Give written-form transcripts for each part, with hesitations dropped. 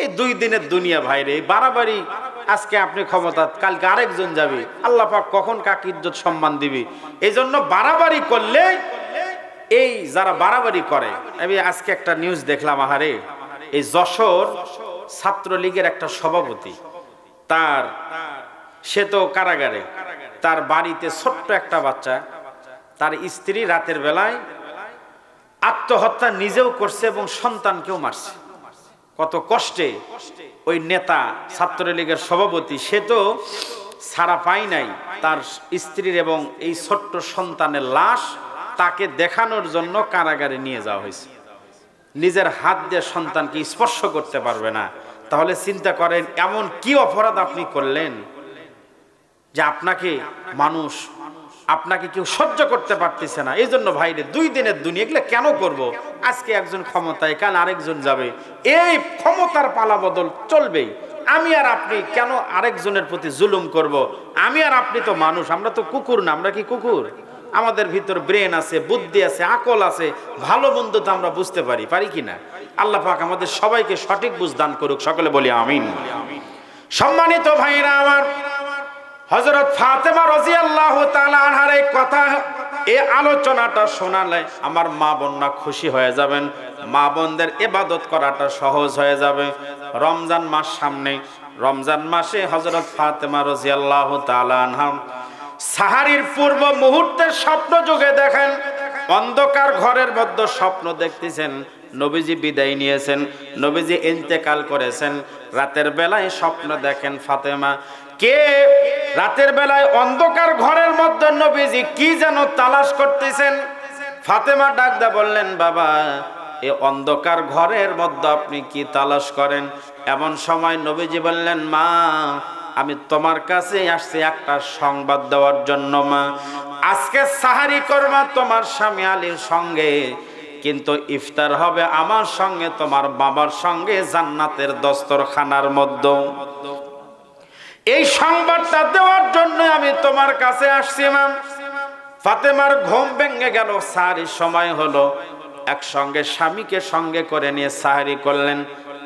এই 2 দিনের দুনিয়া ভাইরে, এই বাড়াবাড়ি। আজকে আপনি ক্ষমতা, কালকে আরেকজন যাবে। আল্লাহ পাক কখন কাকে ইজ্জত সম্মান দিবে? এই জন্য বাড়াবাড়ি করলে, এই যারা বাড়াবাড়ি করে, আমি আজকে একটা নিউজ দেখলাম, আহারে, এই যশোর ছাত্রলীগের একটা সভাপতি, তার সে তো কারাগারে, তার বাড়িতে ছোট্ট একটা বাচ্চা, তার স্ত্রী রাতের বেলায় আত্মহত্যা নিজেও করছে এবং সন্তানকেও মারছে। কত কষ্টে ওই নেতা, ছাত্রলীগের সভাপতি, সে তো ছাড়া পায় নাই। তার স্ত্রীর এবং এই ছোট্ট সন্তানের লাশ তাকে দেখানোর জন্য কারাগারে নিয়ে যাওয়া হয়েছে। নিজের হাত দিয়ে সন্তানকে স্পর্শ করতে পারবে না। তাহলে চিন্তা করেন, এমন কি অপরাধ আপনি করলেন যে আপনাকে কেউ সহ্য করতে পারতেছে না। এই জন্য ভাইরে, 2 দিনের দুনিয়া, এগুলো কেন করব? আজকে একজন ক্ষমতায়, কাল আরেকজন যাবে, এই ক্ষমতার পালা বদল চলবেই। আমি আর আপনি কেন আরেকজনের প্রতি জুলুম করব? আমি আর আপনি তো মানুষ, আমরা তো কুকুর না। আমরা কি কুকুর? আমাদের ভিতর ব্রেন আছে, বুদ্ধি আছে, আকল আছে, ভালো মন্দ তো আমরা বুঝতে পারি কিনা? আল্লাহ পাক আমাদের সবাইকে সঠিক বুঝ দান করুক, সকলে বলি আমিন। সম্মানিত ভাইরা আমার, হযরত ফাতেমা রাদিয়াল্লাহু তাআলা আনহার এই কথা, এই আলোচনাটা শোনালে আমার মা বোনরা খুশি হয়ে যাবেন, মা বোনদের ইবাদত করাটা সহজ হয়ে যাবে। রমজান মাস সামনে, রমজান মাসে হযরত ফাতেমা রাদিয়াল্লাহু তাআলা আনহা সাহারির পূর্ব মুহূর্তে স্বপ্ন যোগে দেখেন, অন্ধকার ঘরের মধ্যে স্বপ্ন দেখতেছেন, নবীজি বিদায় নিয়েছেন, নবীজি ইন্তেকাল করেছেন। রাতের বেলায় স্বপ্ন দেখেন ফাতেমা, কে রাতের বেলায় অন্ধকার ঘরের মধ্যে নবীজি কি যেন তালাশ করতেছেন। ফাতেমা ডাকদা বললেন, বাবা, এই অন্ধকার ঘরের মধ্যে আপনি কি তালাশ করেন? এমন সময় নবীজি বললেন, মা, আমি তোমার কাছে আসছি একটা সংবাদ দেওয়ার জন্য। মা, আজকে সাহারি করবা তোমার স্বামী আলীর সঙ্গে, কিন্তু ইফতার হবে আমার সঙ্গে, তোমার বাবার সঙ্গে, জান্নাতের দস্তরখানার মধ্যে। এই সংবাদটা দেওয়ার জন্য আমি তোমার কাছে আসছি। মা, ফাতেমার ঘুম ভেঙে গেল, সাহারির সময় হলো। একসঙ্গে স্বামীকে সঙ্গে করে নিয়ে সাহারি করলেন।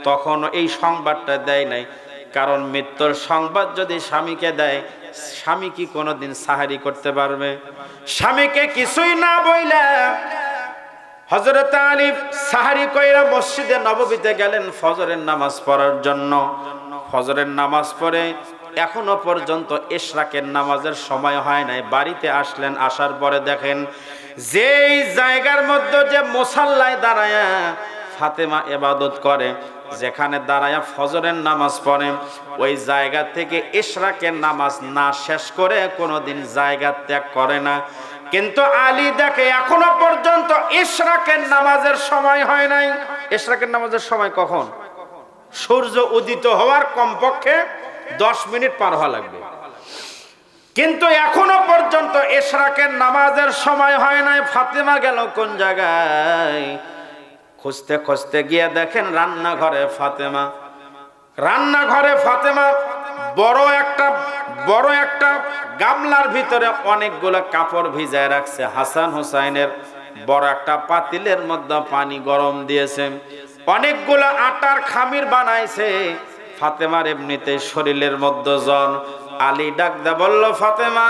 তখন এই সংবাদটা দেয় নাই, কারণ মৃত্যুর সংবাদ যদি স্বামীকে দেয়, স্বামী কি কোনোদিন সাহারি করতে পারবে? স্বামীকে কিছুই না বইলা হযরত আলী সাহারি কইরা মসজিদে নববীতে গেলেন ফজরের নামাজ পড়ার জন্য। ফজরের নামাজ পড়ে এখনো পর্যন্ত ইশরাকের নামাজের সময় হয় নাই। বাড়িতে আসলেন, আসার পরে দেখেন যেই জায়গার মধ্যে যে মুসাল্লায় দাঁড়ায়া ফাতেমা ইবাদত করে, যেখানে দাঁড়ায়া ফজরের নামাজ পড়ে, ওই জায়গা থেকে ইশরাকের নামাজ না শেষ করে কোনোদিন জায়গা ত্যাগ করে না। কিন্তু আলী দেখে এখনো পর্যন্ত ইশরাকের নামাজের সময় হয় নাই। ইশরাকের নামাজের সময় কখন? সূর্য উদিত হওয়ার কমপক্ষে 10 মিনিট পার হওয়া লাগবে, কিন্তু এখনো পর্যন্ত ইশরাকের নামাজের সময় হয় নাই। ফাতেমা গেল কোন জায়গায়? খুঁজতে খুঁজতে গিয়ে দেখেন রান্নাঘরে ফাতেমা। রান্নাঘরে ফাতেমা বড় একটা গামলার ভিতরে অনেকগুলো কাপড় ভিজায় রাখছে। হাসান হুসাইনের বড় একটা পাতিলের মধ্যে পানি গরম দিয়েছে, অনেকগুলো আটার খামির বানাইছে। ফাতেমার এমনিতে শরীরের মধ্যে জ্বর। আলী ডাকদা বলল, ফাতেমা,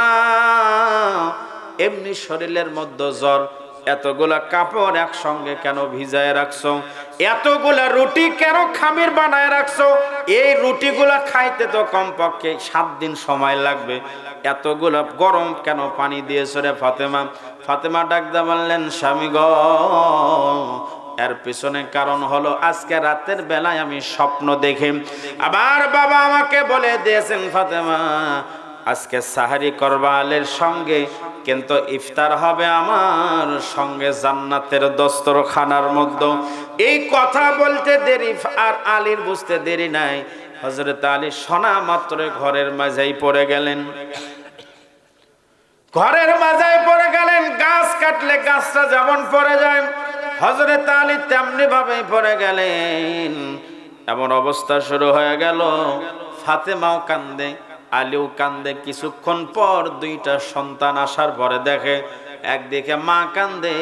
এমনি শরীরের মধ্যে জ্বর, এতগুলা কাপড় একসঙ্গে কেন ভিজায় রাখছো? এতগুলা রুটি কেন খামির বানায় রাখছো? এই রুটিগুলা খাইতে তো কমপক্ষে 7 দিন সময় লাগবে, এতগুলা গরম কেন পানি দিয়েছো রে ফাতেমা? ফাতেমা ডাকদা বললেন, স্বামী গো, এর পিছনে কারণ হলো আজকে রাতের বেলায় আমি স্বপ্ন দেখি। আবার বাবা আমাকে বলে দিয়েছেন, ফাতেমা, আজকে সাহারি করবা আলীর সঙ্গে, কিন্তু ইফতার হবে আমার সঙ্গে জান্নাতের দস্তরখানার মধ্যে। এই কথা বলতে দেরি আর আলীর বুঝতে দেরি নাই। হযরত আলী শোনা মাত্র ঘরের মাঝেই পড়ে গেলেন। ঘরের মাঝায় পড়ে গেলেন। গাছ কাটলে গাছটা যেমন পড়ে যায়, হযরত আলী তেমনি ভাবে পড়ে গেলেন। এমন অবস্থা শুরু হয়ে গেল। ফাতেমাও কান্দে, আলীও কান্দে। কিছুক্ষণ পর 2টা সন্তান আসার পরে দেখে, একদিকে মা কান্দে,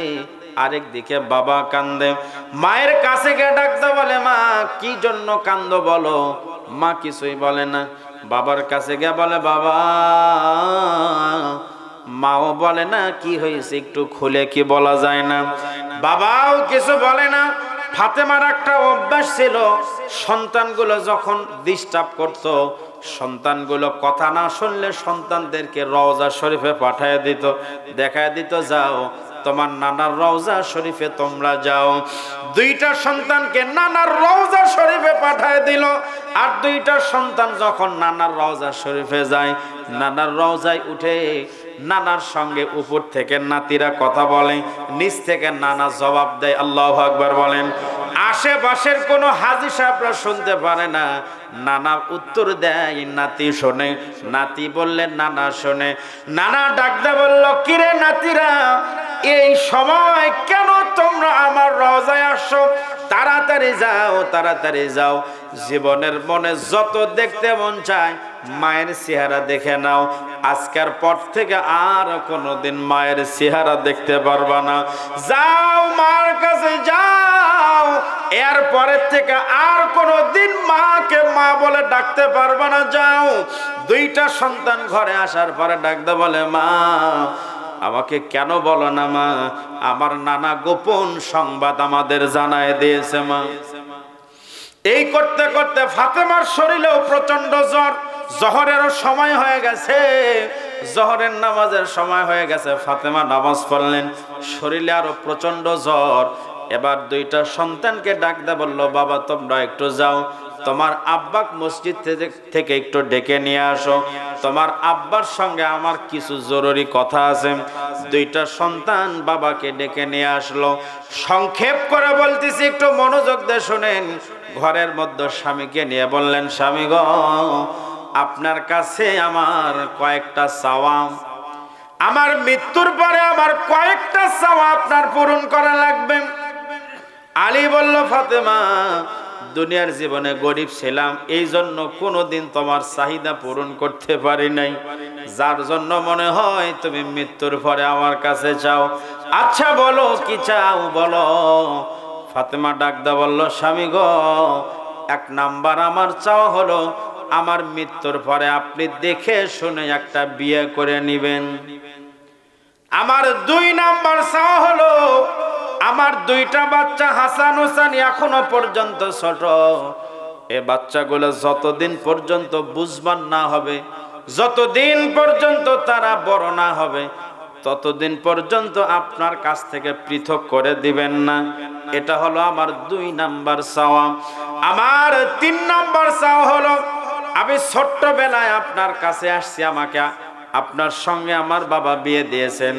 আরেক দিকে বাবা কান্দে। মায়ের কাছে গিয়ে ডাকতে বলে, মা কি জন্য কান্দো বলো। মা কিছুই বলে না। বাবার কাছে গিয়ে বলে, বাবা। মাও বলে না কি হয়েছে, একটু খুলে কি বলা যায় না। বাবাও কিছু বলে না। ফাতেমার একটা অভ্যাস ছিল, সন্তানগুলো যখন ডিস্টার্ব করতো, সন্তানগুলো কথা না শুনলে সন্তানদেরকে রওজা শরীফে পাঠিয়ে দিত, দেখায় দিত, যাও তোমার নানার রওজা শরীফে তোমরা যাও। দুইটা সন্তানকে নানার রওজা শরীফে পাঠিয়ে দিল। আর দুইটা সন্তান যখন নানার রওজা শরীফে যায়, নানার রওজায় উঠে নানার সঙ্গে উপর থেকে নাতিরা কথা বলে, নিচ থেকে নানা জবাব দেয়। আল্লাহু আকবার বলেন। আশেপাশের কোনো হাজী সাহেবরা শুনতে পারে না, নানা উত্তর দেয়, নাতি শোনে। নাতি বললেন, নানা শোনে। নানা ডাকতে বলল, কিরে নাতিরা, এই সময় কেন তোমরা আমার রওজায় আসো? তাড়াতাড়ি যাও, তাড়াতাড়ি যাও। জীবনের মনে যত দেখতে মন চায় মায়ের চেহারা দেখে নাও। আজকের পর থেকে আর কোনোদিন মায়ের চেহারা দেখতে পারবা না। যাও, মার কাছে যাও। এরপরের থেকে আর কোনোদিন মাকে মা বলে ডাকতে পারবা না। যাও। দুইটা সন্তান ঘরে আসার পরে ডাকতে বলে, মা আমাকে কেন বলো না মা, আমার নানা গোপন সংবাদ আমাদের জানায় দিয়েছে মা। এই করতে করতে ফাতেমার শরীরেও প্রচন্ড জ্বর। জোহরেরও সময় হয়ে গেছে, জোহরের নামাজের সময় হয়ে গেছে। ফাতেমা নামাজ পড়লেন, শরীরে আরো প্রচন্ড জ্বর। এবার দুইটা সন্তানকে ডাকতে বলল, বাবা তোমরা একটু যাও, তোমার আব্বাক মসজিদ থেকে একটু ডেকে নিয়ে আসো, তোমার আব্বার সঙ্গে আমার কিছু জরুরি কথা আছে। দুইটা সন্তান বাবাকে ডেকে নিয়ে আসলো। সংক্ষেপ করে বলতেছি, একটু মনোযোগ দিয়ে শুনেন। ঘরের মধ্যে স্বামীকে নিয়ে বললেন, স্বামী গো, আপনার কাছে আমার কয়েকটা চাওয়া, আমার মৃত্যুর পরে আমার কয়েকটা চাওয়া আপনার পূরণ করা লাগবে। আলী বলল, ফাতেমা দুনিয়ার জীবনে গরিব ছিলাম, এই জন্য কোনোদিন তোমার চাহিদা পূরণ করতে পারি নাই, যার জন্য মনে হয় তুমি মৃত্যুর পরে আমার কাছে চাও। আচ্ছা বলো কি চাও, বলো। ফাতেমা ডাকদা বলল, স্বামী গো, এক নাম্বার আমার চাওয়া হলো আমার মৃত্যুর পরে আপনি দেখে শুনে একটা বিয়ে করে নিবেন। আমার দুই নাম্বার চাওয়া হলো আমার দুইটা বাচ্চা হাসান হোসেন এখনো পর্যন্ত ছোট, এ বাচ্চাগুলো যতদিন পর্যন্ত বুঝবান না হবে, যতদিন পর্যন্ত তারা বড় না হবে, ততদিন পর্যন্ত আপনার কাছ থেকে পৃথক করে দিবেন না। এটা হলো আমার দুই নাম্বার চাওয়া। আমার তিন নাম্বার চাওয়া হলো আমি ছোট্টবেলায় আপনার কাছে আসছি, আমাকে আপনার সঙ্গে আমার বাবা বিয়ে দিয়েছেন,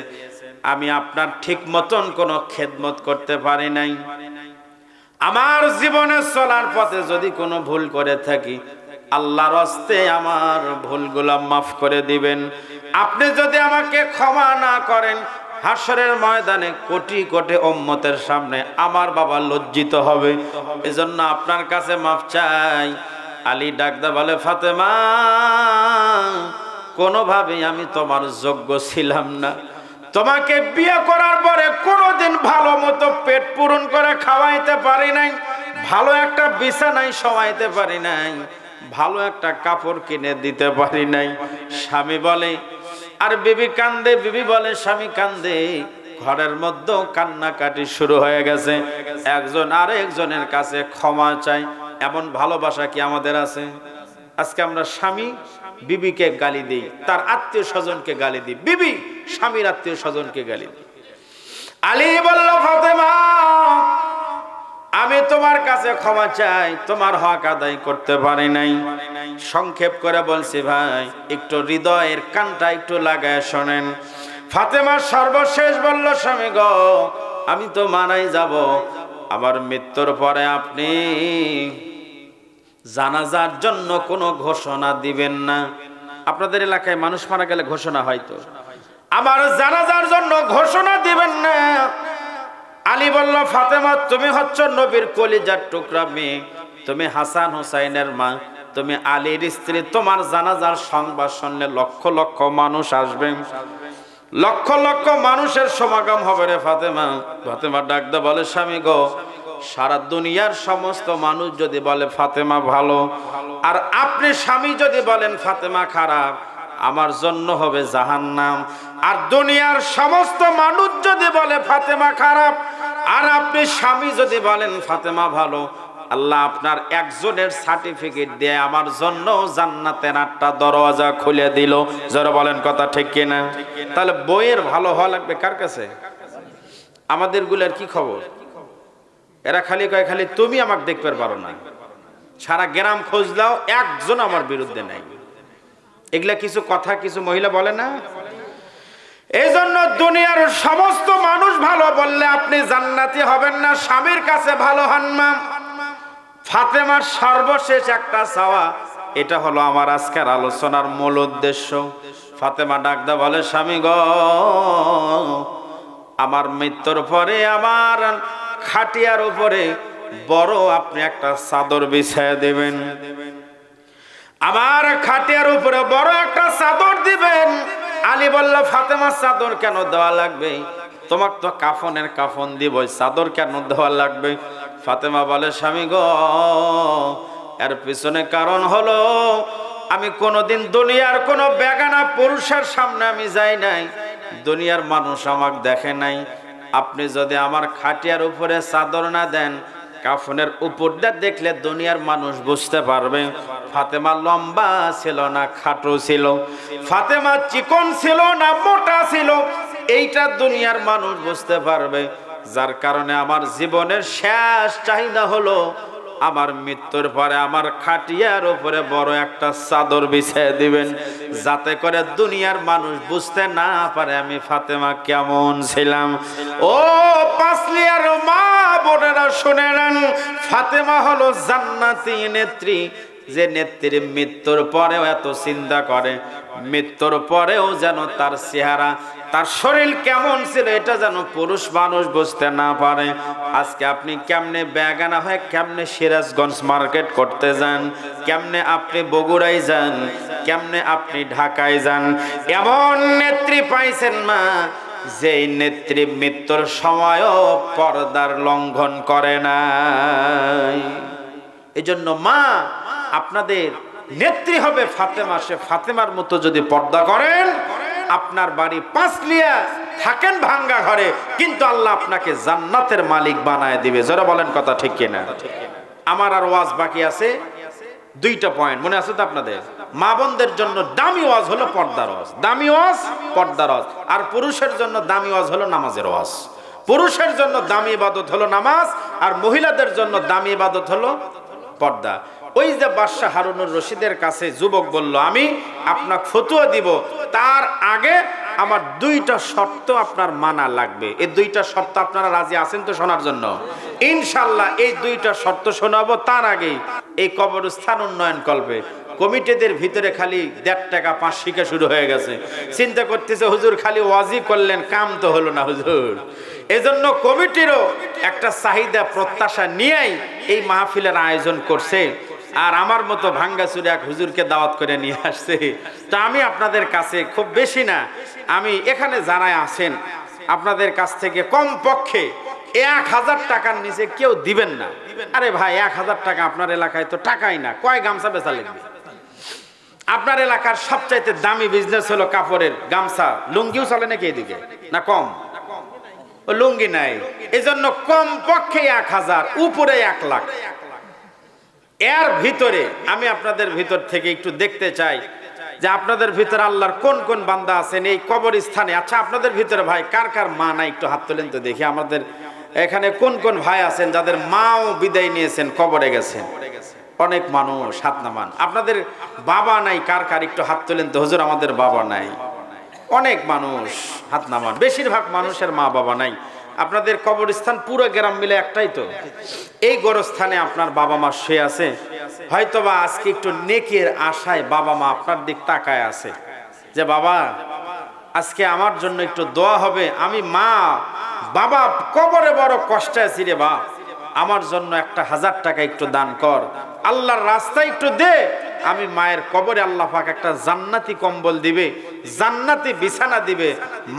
আমি আপনার ঠিক মতন কোনো খেদমত করতে পারি নাই। আমার জীবনে চলার পথে যদি কোনো ভুল করে থাকি, আল্লাহর হস্তে আমার ভুলগুলো মাফ করে দিবেন। আপনি যদি আমাকে ক্ষমা না করেন, হাসরের ময়দানে কোটি কোটি উম্মতের সামনে আমার বাবা লজ্জিত হবে। এজন্য আপনার কাছে মাফ চাই। আলী ডাকদা বলে, ফাতেমা কোনোভাবেই আমি তোমার যোগ্য ছিলাম না, তোমাকে বিয়ে করার পরে কোনোদিন ভালো মতো পেট পূরণ করে খাওয়াইতে পারি নাই, ভালো একটা বিছানায় শোয়াইতে পারি নাই, ভালো একটা কাপড় কিনে দিতে পারি নাই। স্বামী বলে আর বিবি কান্দে, বিবি বলে স্বামী কান্দে। ঘরের মধ্যে কান্নাকাটি শুরু হয়ে গেছে। একজন আরেকজনের কাছে ক্ষমা চাই। এমন ভালোবাসা কি আমাদের আছে? আজকে আমরা স্বামী বিবিকে গালি দিই, তার আত্মীয় স্বজনকে গালি দিই, বিবি স্বামীর আত্মীয় স্বজনকে গালি দিই। আলী বলল, ফাতেমা আমি তোমার কাছে ক্ষমা চাই, তোমার হক আদায় করতে পারি নাই। সংক্ষেপ করে বলছি ভাই, একটু হৃদয়ের কানটা একটু লাগায় শোনেন। ফাতেমা সর্বশেষ বলল, স্বামী গো, আমি তো মারাই যাব, আমার মৃত্যুর পরে আপনি জানাজার জন্য কোনো ঘোষণা দিবেন না। আপনাদের এলাকায় মানুষ মারা গেলে ঘোষণা হয় তো, আমার জানাজার জন্য ঘোষণা দিবেন না। আলী বলল, ফাতেমা তুমি হচ্ছ নবীর কলিজার টুকরা মেয়ে, তুমি হাসান হুসাইনের মা, তুমি আলীর স্ত্রী, তোমার জানাজার সংবাদ শুনলে লক্ষ লক্ষ মানুষ আসবে, লক্ষ লক্ষ মানুষের সমাগম হবে রে ফাতেমা। ফাতেমা ডাকতে বলে, স্বামী গো, সারা দুনিয়ার সমস্ত মানুষ যদি বলে ফাতেমা ভালো, আর আপনি স্বামী যদি বলেন ফাতেমা খারাপ, আমার জন্য হবে জাহান্নাম। আর দুনিয়ার সমস্ত মানুষ যদি বলে ফাতেমা খারাপ, আর আপনি স্বামী যদি বলেন ফাতেমা ভালো, আল্লাহ আপনার একজনের সার্টিফিকেট দিয়ে আমার জন্য জান্নাতের 8টা দরওয়াজা খুলে দিল। যারা বলেন কথা ঠিক কিনা? তাহলে বইয়ের ভালো হওয়া লাগবে কার কাছে? আমাদের গুলার কি খবর? এরা খালি কয় খালি তুমি আমাকে দেখতে পারো না। সারা গ্রাম খোঁজলাও একজন আমার বিরুদ্ধে নাই। এগুলা কিছু কথা কিছু মহিলা বলে না। এই জন্য দুনিয়ার সমস্ত মানুষ ভালো বললে আপনি জান্নাতি হবেন না, স্বামীর কাছে ভালো হন না। ফাতেমার সর্বশেষ একটা চাওয়া, এটা হলো আমার আজকের আলোচনার মূল উদ্দেশ্য। ফাতেমা ডাকদা বলে, স্বামী গো, আমার মৃত্যুর পরে আমার খাটিয়ার উপরে বড় আপনি একটা চাদর বিছায় দেবেন। আমার খাটিয়ার উপরে বড় একটা চাদর দিবেন। আলী বলল, ফাতেমার চাদর কেন দেওয়া লাগবে? তোমাকে তো কাফনের কাফন দিব, চাদর কেন দেওয়া লাগবে? ফাতেমা বলে, স্বামী গো, এর পিছনে কারণ হলো আমি কোনোদিন দুনিয়ার কোনো বেগানা পুরুষের সামনে আমি যাই নাই, দুনিয়ার মানুষ আমাকে দেখে নাই। আপনি যদি আমার খাটিয়ার উপরে চাদর না দেন, কাফনের উপরটা দেখলে দুনিয়ার মানুষ বুঝতে পারবে ফাতেমা লম্বা ছিল না খাটো ছিল, ফাতেমা চিকন ছিল না মোটা ছিল, এইটা দুনিয়ার মানুষ বুঝতে পারবে। যার কারণে আমার জীবনের শেষ চাহিদা হলো আমার মৃত্যুর পরে আমার খাটিয়ার উপরে বড় একটা চাদর বিছিয়ে দিবেন, যাতে করে দুনিয়ার মানুষ বুঝতে না পারে আমি ফাতেমা কেমন ছিলাম। ও পাঁচলিয়ার মা বোনেরা শুনে নেন, ফাতেমা হলো জান্নাতি নেত্রী, যে নেত্রী মৃত্যুর পরেও এত চিন্তা করে, মৃত্যুর পরেও যেন তার চেহারা তার শরীর কেমন ছিল এটা যেন পুরুষ মানুষ বুঝতে না পারে। আজকে আপনি কেমনে বেগানা হয়ে কেমনে সিরাজগঞ্জ মার্কেট করতে যান, কেমনে আপনি বগুড়ায় যান, কেমনে আপনি ঢাকায় যান, এমন নেত্রী পাইছেন মা যেই নেত্রী মৃত্যুর সময়ও পর্দার লঙ্ঘন করে নাই। এজন্য মা আপনাদের নেত্রী হবে ফাতেমা, সে ফাতেমার মতো যদি পর্দা করেন, আপনার বাড়ি পাঁচলিয়া, থাকেন ভাঙ্গা ঘরে, কিন্তু আল্লাহ আপনাকে জান্নাতের মালিক বানায় দিবে। যারা বলেন কথা ঠিক কিনা? আমার আর ওয়াজ বাকি আছে 2টা পয়েন্ট, মনে আছে তো আপনাদের? মা বোনদের জন্য দামি ওয়াজ হলো পর্দার ওয়াজ, দামি ওয়াজ পর্দার ওয়াজ। আর পুরুষের জন্য দামি ওয়াজ হলো নামাজের ওয়াজ। পুরুষের জন্য দামি ইবাদত হলো নামাজ, আর মহিলাদের জন্য দামি ইবাদত হলো পর্দা। ওই যে বাদশাহ হারুনুর রশিদের কাছে যুবক বলল, আমি আপনাকে ফতোয়া দিব, তার আগে আমার 2টা শর্ত আপনার মানা লাগবে। এই 2টা শর্ত আপনারা রাজি আছেন তো শোনার জন্য? ইনশাআল্লাহ এই 2টা শর্ত শোনাবো। তার আগে এই কবরস্থান উন্নয়ন কল্পে কমিটিদের ভিতরে খালি 1.5 টাকা 5 শিখা শুরু হয়ে গেছে। চিন্তা করতেছে, হুজুর খালি ওয়াজি করলেন, কাম তো হলো না হুজুর। এজন্য কমিটিরও একটা চাহিদা প্রত্যাশা নিয়েই এই মাহফিলের আয়োজন করছে। আর আমার মতো ভাঙ্গাচুরে এক হুজুরকে দাওয়াত করে নিয়ে আসছে। তা আমি আপনাদের কাছে খুব বেশি না, আমি এখানে যারা আছেন আপনাদের কাছ থেকে কম পক্ষে 1000 টাকার নিচে কেউ দিবেন না। আরে ভাই, 1000 টাকা আপনার এলাকায় তো টাকাই না, কয় গামছা বেচা লাগবে? আপনার এলাকার সবচাইতে দামি বিজনেস হলো কাপড়ের গামছা, লুঙ্গিও চলে নাকি এদিকে? না কম? ও লুঙ্গি নাই, এজন্য কম পক্ষে 1000, উপরে 1 লাখ। এর ভিতরে আমি আপনাদের ভিতর থেকে একটু দেখতে চাই যে আপনাদের ভিতরে আল্লাহর কোন কোন বান্দা আছেন এই কবরস্থানে। আচ্ছা, আপনাদের ভিতরে ভাই কার কার মা নাই একটু হাত তোলেন তো দেখি। আমাদের এখানে কোন কোন ভাই আছেন যাদের মাও বিদায় নিয়েছেন, কবরে গেছেন? অনেক মানুষ, হাত নামান। আপনাদের বাবা নাই কার কার একটু হাত তোলেন তো, হুজুর আমাদের বাবা নাই। অনেক মানুষ, হাত নামান। বেশিরভাগ মানুষের মা বাবা নাই। আপনাদের কবরস্থান পুরো গ্রাম মিলে একটাই তো। এই গোরস্থানে আপনার বাবা মা শুয়ে আছে, হয়তোবা আজকে একটু নেকির আশায় বাবা মা আপনার দিক তাকায় আছে যে বাবা আজকে আমার জন্য একটু দোয়া হবে, আমি মা বাবা কবরে বড় কষ্টে আছি রে বাপ, আমার জন্য 1000 টাকা একটু দান কর, আল্লাহর রাস্তায় একটু দে, আমি মায়ের কবরে আল্লাহ পাক একটা জান্নাতি কম্বল দিবে, জান্নাতি বিছানা দিবে।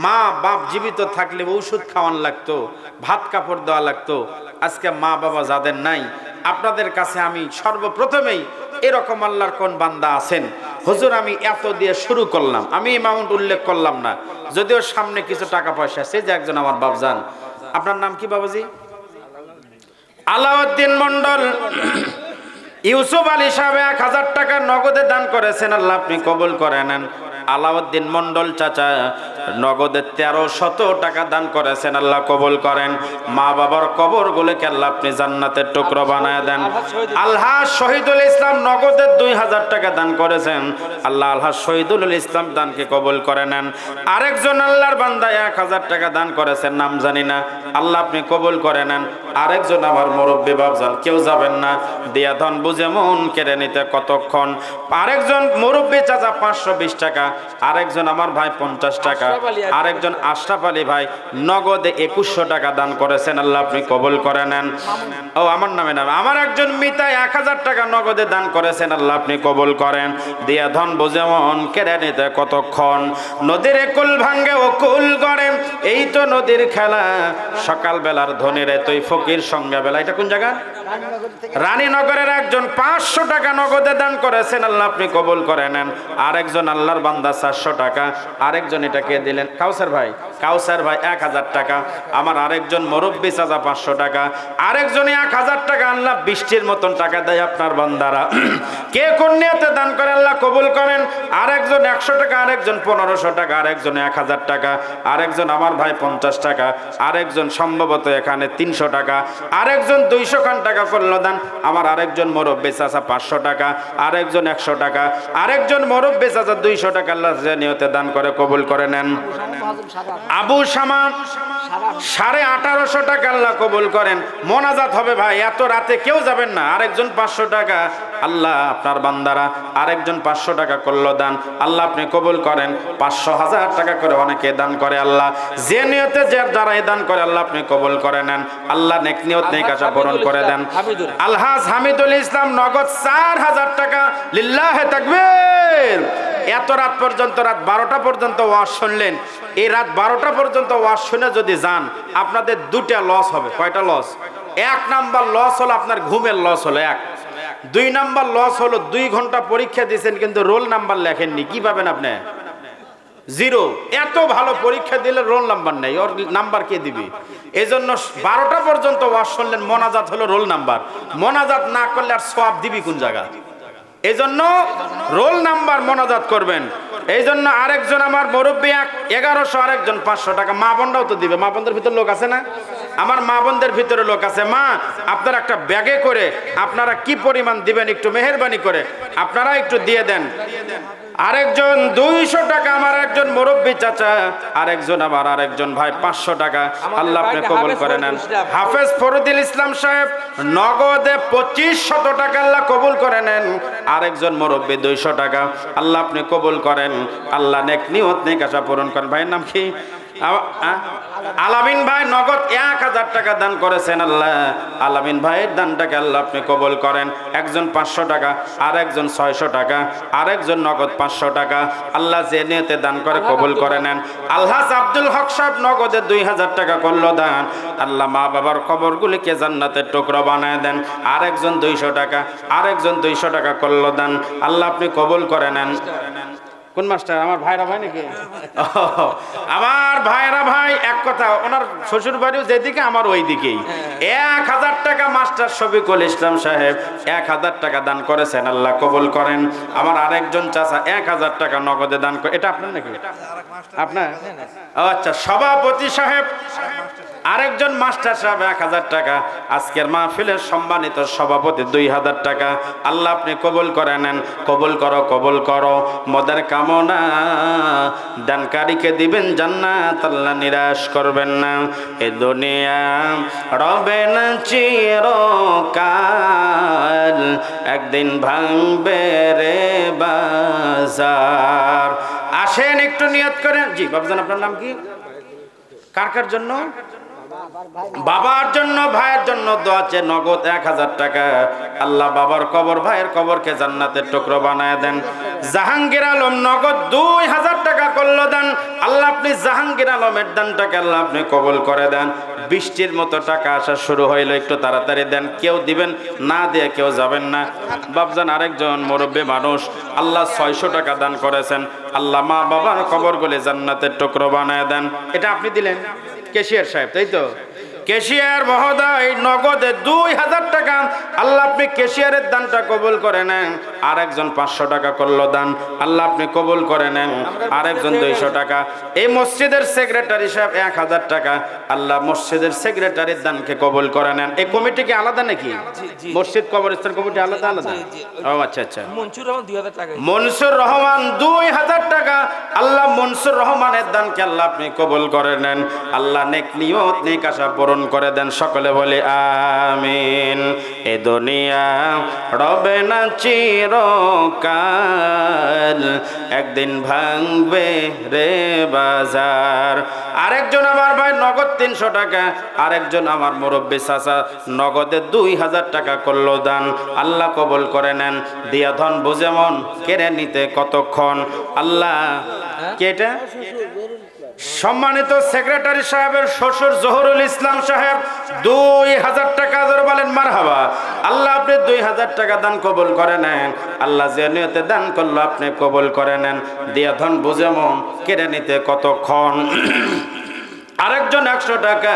মা বাপ জীবিত থাকলে ঔষধ খাওয়ান লাগতো, ভাত কাপড় দেওয়া লাগতো। আজকে মা বাবা যাদের নাই, আপনাদের কাছে আমি সর্বপ্রথমেই এরকম আল্লাহর কোন বান্দা আছেন, হুজুর আমি এত দিয়ে শুরু করলাম, আমি অ্যামাউন্ট উল্লেখ করলাম না, যদিও সামনে কিছু টাকা পয়সা আছে। যে একজন আমার বাবজান, আপনার নাম কি বাবাজি? আলাউদ্দিন মন্ডল ইউসুফ আলী সাহেব 1000 টাকা নগদে দান করেছেন, আল্লাহ আপনি কবুল করে নেন। আলাউদ্দিন মন্ডল চাচা নগদে 1300 টাকা দান করেছেন, আল্লাহ কবুল করেন। মা বাবার কবরগুলোকে আল্লাহ আপনি জান্নাতের টুকরো বানায় দেন। আলহাজ শহীদুল ইসলাম নগদে 2000 টাকা দান করেছেন, আল্লাহ আলহাজ শহীদুল ইসলাম দানকে কবুল করে নেন। আরেকজন আল্লাহর বান্দা 1000 টাকা দান করেছেন, নাম জানি না, আল্লাহ আপনি কবুল করে নেন। আরেকজন আমার মুরব্বী বাবজান, কেউ যাবেন না, দিয়া ধন বুঝে মন কেড়ে নিতে কতক্ষণ। আরেকজন মুরব্বী চাচা 520 টাকা, আরেকজন আমার ভাই 50 টাকা, আরেকজন আশরাফ আলী ভাই নগদে 2100 টাকা দান করেছেন, আল্লাহ আপনি কবুল করে নেন। ও আমার নামে নাম, আমার একজন মিতা 1000 টাকা নগদে দান করেছেন, আল্লাহ আপনি কবুল করেন। দিয়া ধন বুঝে মন কেড়ে নিতে কতক্ষণ। নদীর কুল ভাঙ্গে ও কুল গড়ে, এই তো নদীর খেলা, সকাল বেলার ধনীরে তুই ফকির সঙ্গে বেলা। এটা কোন জায়গা? রানীনগরের একজন 500 টাকা নগদে দান করেছেন, আল্লাহ আপনি কবুল করে নেন। আরেকজন আল্লাহর বান্দা 400 টাকা, আরেকজন এটাকে দিলেন কাউসার ভাই, কাউসার ভাই 1000 টাকা। আমার আরেকজন মুরব্বী চাচা 500 টাকা, আরেকজন 1000 টাকা। আল্লাহ বৃষ্টির মতন টাকা দেয় আপনার বান্দারা। কে কোন নিয়তে দান করে আল্লাহ কবুল করেন। আরেকজন 100 টাকা, আরেকজন 1500 টাকা, আরেকজন 1000 টাকা, আরেকজন আমার ভাই 50 টাকা, আরেকজন সম্ভবত এখানে 300 টাকা, আরেকজন 200 খান টাকা করলো দান। আমার আরেকজন মুরব্বী চাচা 500 টাকা, আরেকজন 100 টাকা, আরেকজন মুরব্বী চাচা 200 টাকা। আল্লাহ যে নিয়তে দান করে কবুল করে নেন। আবু শামা 1850 টাকা, আল্লাহ কবুল করেন। মোনাজাত হবে ভাই, এত রাতে কেউ যাবেন না। আরেকজন 500 টাকা, আল্লাহ আপনার বান্দারা আরেকজন 500 টাকা করলো দান, আল্লাহ আপনি কবুল করেন। 500 1000 টাকা করে অনেকে দান করে, আল্লাহ যে নিয়তে যারা দান করে আল্লাহ আপনি কবুল করে নেন। আল্লাহ নেক নিয়ত নেক আশা পূরণ করে দেন। আলহাজ হামিদুল ইসলাম নগদ 4000 টাকা, লিল্লাহে তাকবীর। এত রাত পর্যন্ত, রাত 12টা পর্যন্ত ওয়াজ শুনলেন। এই রাত 12টা পর্যন্ত ওয়াজ শুনে যদি যান, আপনাদের দুটা লস হবে। কয়টা লস? 1 নাম্বার লস হলো আপনার ঘুমের লস হলো 1। 2 নাম্বার লস হলো 2 ঘন্টা পরীক্ষা দিয়েছেন কিন্তু রোল নাম্বার লেখেননি, কি পাবেন আপনি? 0। এত ভালো পরীক্ষা দিলে রোল নাম্বার নেই, ওর নাম্বার কে দিবে? এই জন্য 12টা পর্যন্ত ওয়াজ শুনলেন, মোনাজাত হলো রোল নাম্বার। মোনাজাত না করলে আর সওয়াব দিবি কোন জায়গা? এই জন্য রোল নাম্বার মোনাজাত করবেন। এই জন্য আরেকজন আমার মুরব্বী 1100, আরেকজন 500 টাকা। মা বোনরাও তো দিবে, মা বোনদের ভিতরে লোক আছে না? আমার মা বোনদের ভিতরে লোক আছে। মা আপনারা একটা ব্যাগে করে আপনারা কি পরিমাণ দিবেন একটু মেহেরবানি করে আপনারা একটু দিয়ে দেন। আরেকজন 200 টাকা, আমার একজন মুরব্বী চাচা, আরেকজন আমার আরেকজন ভাই 500 টাকা, আল্লাহ আপনি কবুল করে নেন। হাফেজ ফরিদুল ইসলাম সাহেব নগদে 2500 টাকা, আল্লাহ কবুল করে নেন। আরেকজন মুরব্বী 200 টাকা, আল্লাহ আপনি কবুল করেন। আল্লাহ নেক নিয়ত নেক আশা পূরণ করেন। ভাইয়ের নাম কি? আলামিন ভাই নগদ 1000 টাকা দান করেছেন, আল্লাহ আলামিন ভাইয়ের দানটাকে আল্লাহ আপনি কবুল করেন। একজন 500 টাকা, আরেকজন 600 টাকা, আরেকজন নগদ 500 টাকা। আল্লাহ যে নিয়তে দান করে কবুল করে নেন। আলহাজ আব্দুল হক সাহেব নগদে 2000 টাকা করলো দান, আল্লাহ মা বাবার কবরগুলিকে জান্নাতের টুকরো বানায় দেন। আরেকজন 200 টাকা, আরেকজন 200 টাকা করলো দান, আল্লাহ আপনি কবুল করে নেন। কোন মাস্টার? আমার ভাইরা ভাই নাকি? আমার ভাইরা ভাই, এক কথা, ওনার শ্বশুর বাড়িও যেদিকে আমার ওই দিকেই। 1000 টাকা মাস্টার শফিকুল ইসলাম সাহেব 1000 টাকা দান করেছেন, আল্লাহ কবুল করেন। আমার আরেকজন চাচা 1000 টাকা নগদে দান করে। এটা আপনার নাকি? আপনার? আচ্ছা, সভাপতি সাহেব আরেকজন মাস্টার সাহেব 1000 টাকা। আজকের মাহফিলের সম্মানিত সভাপতি 2000 টাকা, আল্লাহ আপনি কবুল করে নেন। কবুল করো, কবুল করো। মোদের কামনা দানকারীকে দিবেন জান্নাত, আল্লাহ নিরাশ করবেন না। এ দুনিয়া রবে না চিরকাল, একদিন ভাঙবে রে বাজার। আসেন একটু নিয়ত করেন। জি বাবজান, আপনার নাম কি? কার কার জন্য? বাবার জন্য ভাইয়ের জন্য দোয়া চেয়ে নগদ 1000 টাকা। আল্লাহ বাবার কবর ভাইয়ের কবরকে জান্নাতের টুকরো বানায় দেন। জাহাঙ্গীর আলম নগদ 2000 টাকা করলো দান। আল্লাহ আপনি জাহাঙ্গীর আলমের দানটাকে আল্লাহ আপনি কবুল করে দেন। বৃষ্টির মতো টাকা আসা শুরু হইলো, একটু তাড়াতাড়ি দেন। কেউ দিবেন না, দিয়ে কেউ যাবেন না। বাপজান আরেকজন মুরব্বী মানুষ আল্লাহ 600 টাকা দান করেছেন। আল্লাহ মা বাবার কবরগুলি জান্নাতের টুকরো বানায় দেন। এটা আপনি দিলেন ক্যাশিয়ার সাহেব, তাই তো? ক্যাশিয়ার মহোদয় নগদে 2000 টাকা। আল্লাহ আপনি ক্যাশিয়ারের দানটা কবুল করে নেন। আরেকজন 500 টাকা করলো দান, আল্লাহ আপনি কবুল করে নেন। আরেকজন 200 টাকা। এই মসজিদের সেক্রেটারি সাহেব 1000 টাকা। আল্লাহ মসজিদের সেক্রেটারির দানকে কবুল করে নেন। এই কমিটি কি আলাদা নাকি? মসজিদ কবরস্থান কমিটি আলাদা আলাদা? ও আচ্ছা আচ্ছা। মনসুর রহমান 2000 টাকা। মনসুর রহমান 2000 টাকা। আল্লাহ মনসুর রহমানের দানকে আল্লাহ আপনি কবুল করে নেন। আল্লাহ নেক নিয়ত নেক আশা পূরণ করে দেন। সকলে বলে আমিন। এ দুনিয়া রবে না চিরকাল, একদিন ভাঙবে রে বাজার। আরেকজন আমার ভাই নগদ 300 টাকা। আরেকজন আমার মুরব্বী চাচা নগদে 2000 টাকা করলো দান। আল্লাহ কবুল করে নেন। দিয়া ধন বুঝে মন কেড়ে নিতে কতক্ষণ। আল্লাহ কেটা সম্মানিত সেক্রেটারি সাহেবের শ্বশুর জহুরুল ইসলাম সাহেব 2000 টাকা। ধরে বলেন মারহাবা। আল্লাহ আপনি 2000 টাকা দান কবুল করে নেন। আল্লাহ যে নিয়তে দান করলো আপনি কবুল করে নেন। দিয়া ধন বুঝে মন কেড়ে নিতে কতক্ষণ। আরেকজন 100 টাকা।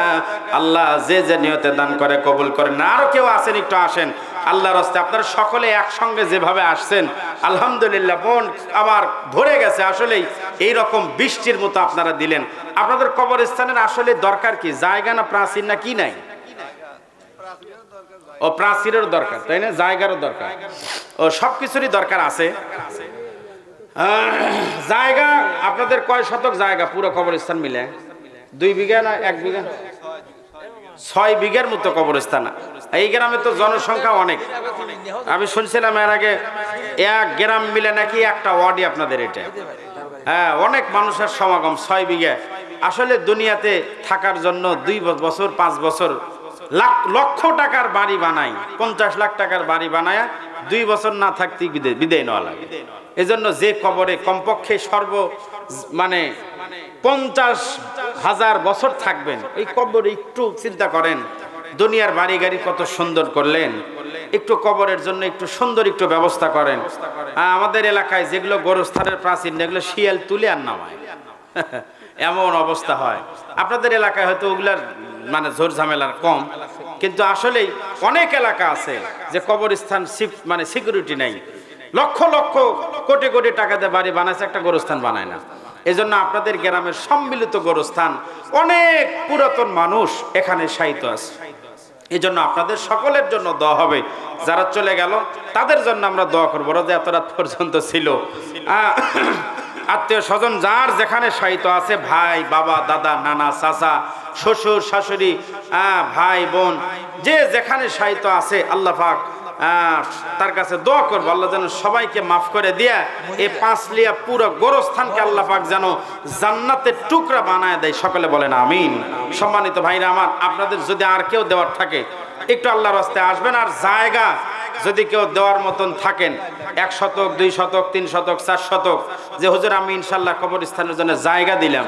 আল্লাহ যে যে নিয়তে দান করে কবুল করেন। আরো কেউ আছেন, একটু আসেন আল্লাহর রাস্তে। আপনারা সকলে একসঙ্গে যেভাবে আসছেন আলহামদুলিল্লাহ, মন আমার ভরে গেছে। আসলেই এই রকম বৃষ্টির মতো আপনারা দিলেন। আপনাদের কবরস্থানের আসলে দরকার কি? জায়গা না প্রাচীর না কি নাই? ও প্রাচীরের দরকার, তাই না? জায়গারও দরকার, ও সবকিছুরই দরকার আছে। জায়গা আপনাদের কয় শতক জায়গা পুরো কবরস্থান মিলে? 2 বিঘা না 1 বিঘা? 6 বিঘার মতো কবরস্থান। এই গ্রামে তো জনসংখ্যা অনেক। আমি শুনছিলাম এর আগে 1 গ্রাম মিলে নাকি একটা ওয়ার্ডই আপনাদের এটা। হ্যাঁ, অনেক মানুষের সমাগম। 6 বিঘা। আসলে দুনিয়াতে থাকার জন্য 2 বছর 5 বছর লক্ষ টাকার বাড়ি বানাই, 50 লাখ টাকার বাড়ি বানায় 2 বছর না থাকতে বিদায় নেওয়া লাগে। এজন্য যে কবরে কমপক্ষে মানে 50,000 বছর থাকবেন, এই কবরে একটু চিন্তা করেন। দুনিয়ার বাড়ি গাড়ি কত সুন্দর করলেন, একটু কবরের জন্য একটু সুন্দর একটু ব্যবস্থা করেন। আমাদের এলাকায় যেগুলো গোরস্থানের প্রাচীন, এগুলো শিয়াল তুলে আর নামায়, এমন অবস্থা হয়। আপনাদের এলাকায় হয়তো ওগুলার মানে ঝোর ঝামেলার কম, কিন্তু আসলেই অনেক এলাকা আছে যে কবরস্থান মানে সিকিউরিটি নাই। লক্ষ লক্ষ কোটি কোটি টাকা দিয়ে বাড়ি বানাইছে, একটা গোরস্থান বানায় না। এজন্য আপনাদের গ্রামের সম্মিলিত গোরস্থান, অনেক পুরাতন মানুষ এখানে শায়িত আছে। এজন্য আপনাদের সকলের জন্য দোয়া হবে। যারা চলে গেল তাদের জন্য আমরা দোয়া করবো। ওরা যে এত রাত পর্যন্ত ছিল, আত্মীয় স্বজন যার যেখানে শায়িত আছে, ভাই বাবা দাদা নানা চাচা শ্বশুর শাশুড়ি, ভাই বোন যে যেখানে শায়িত আছে, আল্লাহ পাক তার কাছে দোয়া করবো আল্লাহ যেন সবাইকে মাফ করে দিয়া এই 5 লিয়া পুরো গোরস্থানকে আল্লাহ পাক যেন জান্নাতের টুকরা বানায় দেয়। সকলে বলেন আমিন। সম্মানিত ভাইরা আমার, আপনাদের যদি আর কেউ দেওয়ার থাকে একটু আল্লাহর রাস্তায় আসবেন। আর জায়গা যদি কেউ দেওয়ার মতন থাকেন, 1 শতক 2 শতক 3 শতক 4 শতক, যে হুজুর আমি ইনশাল্লাহ কবরস্থানের জন্য জায়গা দিলাম,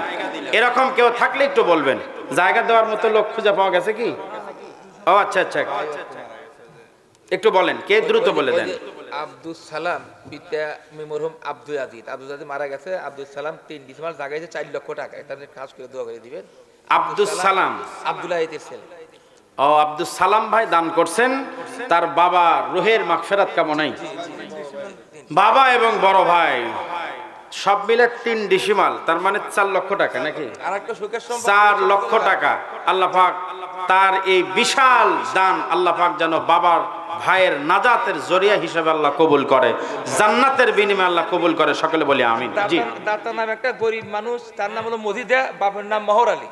এরকম কেউ থাকলে একটু বলবেন। জায়গা দেওয়ার মতো লোক খুঁজে পাওয়া গেছে কি? ও আচ্ছা আচ্ছা, একটু বলেন, কে দ্রুত বলে দেন। আব্দুল সালাম পিতা মরহুম আব্দুল আজিজ। আব্দুল আজিজ মারা গেছে। আব্দুল সালাম 3 ডিসেম্বর জায়গায় 4 লক্ষ টাকা। এটা খাস করে দোয়া করে দিবেন। আব্দুল সালাম আব্দুল আজিজের ছেলে। ও আব্দুল সালাম ভাই দান করছেন। তার বাবা রুহের মাগফিরাত কামনাই। বাবা এবং বড় ভাই সব মিলে 3 ডিসিমাল, তার মানে 4 লক্ষ টাকা নাকি? আরেকটা সুখের সম্পর্ক 4 লক্ষ টাকা। আল্লাহ পাক তার এই বিশাল দান আল্লাহ পাক যেন বাবার ভাইয়ের নাজাতের জরিয়া হিসেবে আল্লাহ কবুল করে, জান্নাতের বিনিময়ে আল্লাহ কবুল করে। সকলে বলি আমিন। জি, দাতার নাম একটা গরিব মানুষ, তার নাম হলো মজিদা, বাপের নাম মহর আলী।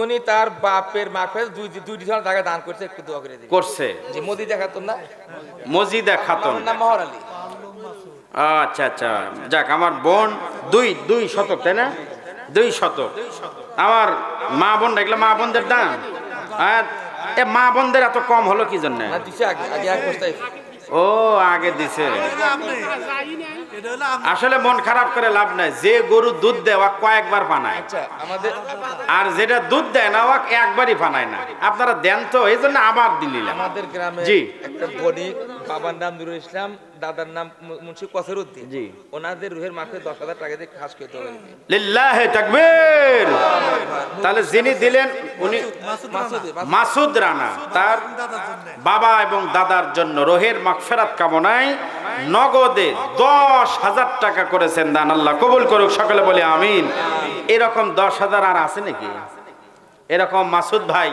উনি তার বাপের মাগফিরাত 2 ডিসেম্বর টাকা দান করছে। একটু দোয়া করে দিবেন। করছে যে মজিদা খাতুন না, মজিদা খাতুন, নাম মহর আলী। আচ্ছা আচ্ছা, যাক আমার বোন 2 শতক, তাই না? 200। আমার মা বোন এগুলো মা বোনদের দাম, আর এ মা বোনদের এত কম হলো কি জন্য? না দিছে আগে আগে এক বস্তায়। ও আগে দিছে। আসলে মন খারাপ করে লাভ নাই, যে গরু দুধ দেয় ওয়া কয়েকবার পানায়, আচ্ছা আমাদের আর যেটা দুধ দেয় না ওয়া একবারই পানায় না। আপনারা দেন তো, এই জন্য আবার দিলিলাম। আমাদের গ্রামে জি। একটা বণিক, বাবার নাম নুরুল ইসলাম, দাদার নাম মুন্সি কসরউদ্দিন। জি। ওনাদের রুহের মাকে 10,000 টাকা দিয়ে খাস খেতে হবে। লিল্লাহি তাকবীর। তাহলে যিনি দিলেন উনি মাসুদ রানা, তার বাবা এবং দাদার জন্য রোহের মাগফিরাত কামনায় নগদে 10,000 টাকা করেছেন দান। আল্লাহ কবুল করুক, সকলে বলে আমিন। এরকম 10,000 আর আছে নাকি? এরকম মাসুদ ভাই